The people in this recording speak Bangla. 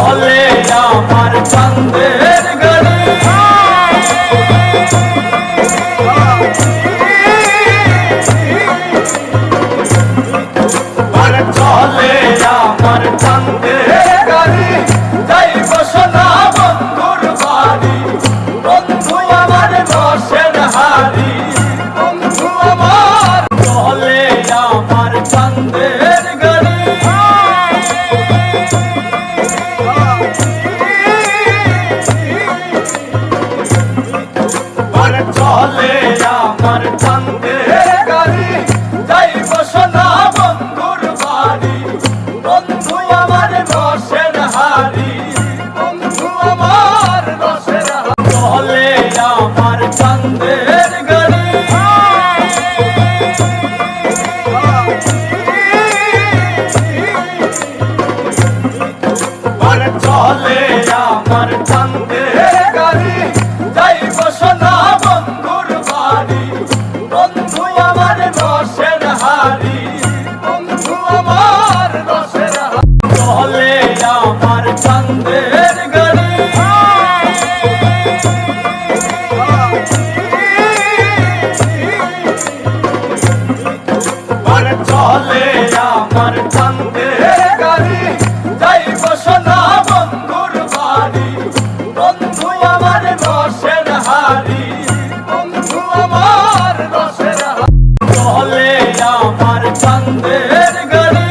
চলে আমার চাঁদের গাড়ি চলে আমার চাঁদের গাড়ি যাইব সোনা বন্ধুর বাড়ি বন্ধু আমার রসের হাড়ি বন্ধু আমার চলে আমার চাঁদের গাড়ি চলে আমার চাঁদের গাড়ি যাইব সোনা বন্ধুর বাড়ি বন্ধু আমার রসের হাড়ি বন্ধু আমার রসের চলে আমার চাঁদের গাড়ি চলে আমার চাঁদের গাড়ি যাইব সোনা বন্ধুর বাড়ি বন্ধু আমার রসের হাড়ি বন্ধু আমার রসের চলে আমার চাঁদের গাড়ি চলে আমার চাঁদের গাড়ি যাইব সোনা বন্ধুর বাড়ি বন্ধু আমার রসের হাড়ি বন্ধু আমার রসের চলে আমার চাঁদের গাড়ি